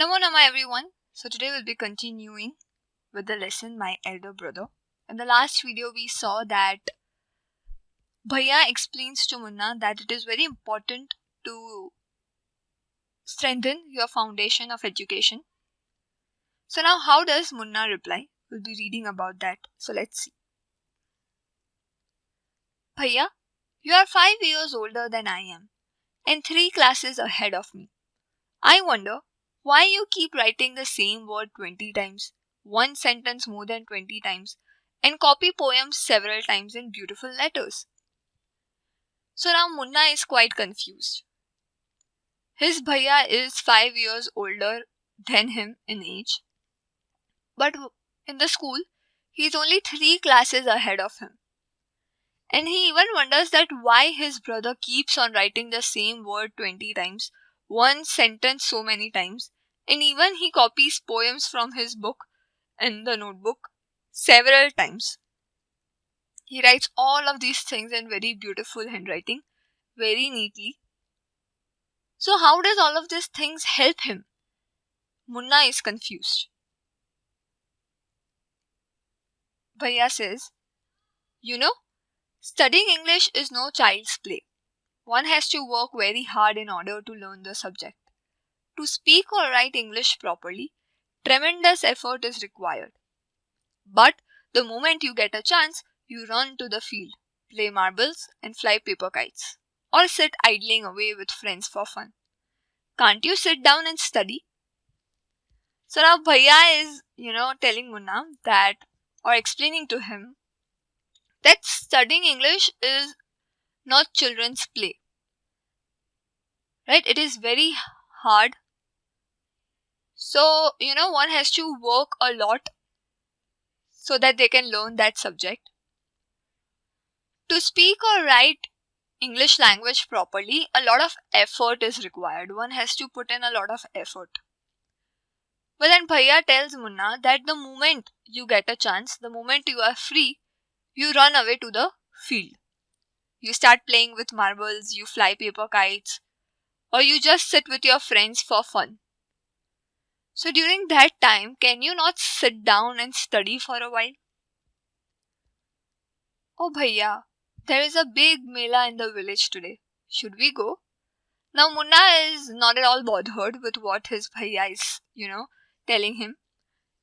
Namo Nama everyone. So today we'll be continuing with the lesson My Elder Brother. In the last video we saw that Bhaiya explains to Munna that it is very important to strengthen your foundation of education. So now how does Munna reply? We'll be reading about that. So let's see. Bhaiya, you are 5 years older than I am and 3 classes ahead of me. I wonder why you keep writing the same word 20 times, one sentence more than 20 times, and copy poems several times in beautiful letters. So now Munna is quite confused. His bhaiya is 5 years older than him in age, but in the school he is only 3 classes ahead of him. And he even wonders that why his brother keeps on writing the same word 20 times, one sentence so many times, and even he copies poems from his book in the notebook several times. He writes all of these things in very beautiful handwriting, very neatly. So how does all of these things help him? Munna is confused. Bhaiya says, studying English is no child's play. One has to work very hard in order to learn the subject. To speak or write English properly, tremendous effort is required. But the moment you get a chance, you run to the field, play marbles and fly paper kites, or sit idling away with friends for fun. Can't you sit down and study? So now Bhaiya is, telling Munna that, or explaining to him, that studying English is not children's play. Right? It is very hard. So, one has to work a lot so that they can learn that subject. To speak or write English language properly, a lot of effort is required. One has to put in a lot of effort. But then Bhaiya tells Munna that the moment you get a chance, the moment you are free, you run away to the field. You start playing with marbles, you fly paper kites, or you just sit with your friends for fun. So during that time, can you not sit down and study for a while? Oh Bhaiya, there is a big mela in the village today. Should we go? Now Munna is not at all bothered with what his Bhaiya is, telling him.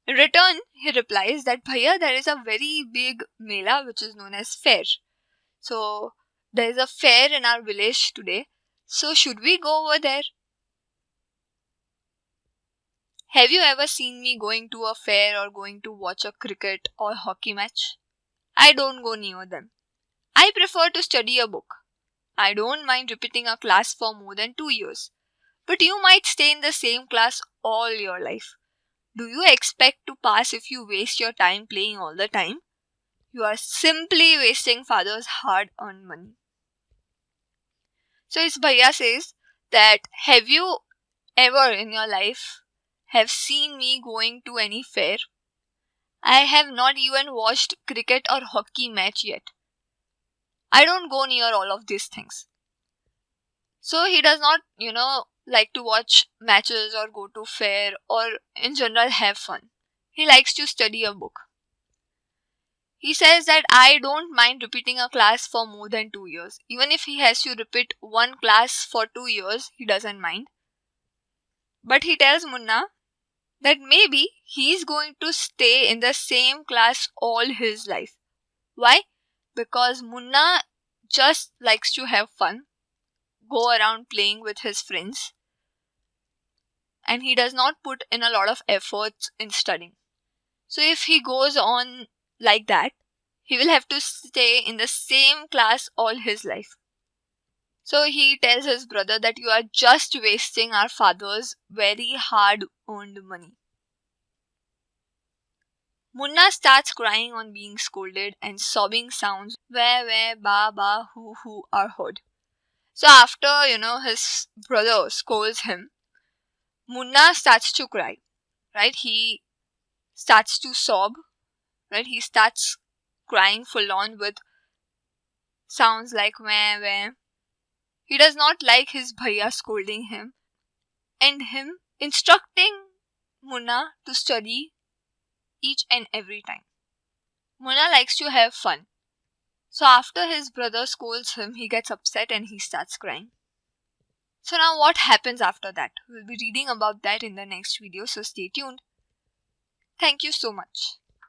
In return, he replies that Bhaiya, there is a very big mela which is known as fair. So there is a fair in our village today. So should we go over there? Have you ever seen me going to a fair or going to watch a cricket or hockey match? I don't go near them. I prefer to study a book. I don't mind repeating a class for more than 2 years. But you might stay in the same class all your life. Do you expect to pass if you waste your time playing all the time? You are simply wasting father's hard-earned money. So his bhaiya says that have you ever in your life have seen me going to any fair? I have not even watched cricket or hockey match yet. I don't go near all of these things. So he does not, like to watch matches or go to fair or in general have fun. He likes to study a book. He says that I don't mind repeating a class for more than 2 years. Even if he has to repeat one class for 2 years, he doesn't mind. But he tells Munna that maybe he is going to stay in the same class all his life. Why? Because Munna just likes to have fun, go around playing with his friends, and he does not put in a lot of efforts in studying. So if he goes on like that, he will have to stay in the same class all his life. So he tells his brother that you are just wasting our father's very hard-earned money. Munna starts crying on being scolded and sobbing sounds where, ba, ba, who are heard. So after, his brother scolds him, Munna starts to cry, right? He starts to sob, right? He starts crying full on with sounds like where. He does not like his bhaiya scolding him and him instructing Munna to study each and every time. Munna likes to have fun. So after his brother scolds him, he gets upset and he starts crying. So now what happens after that? We'll be reading about that in the next video, so stay tuned. Thank you so much.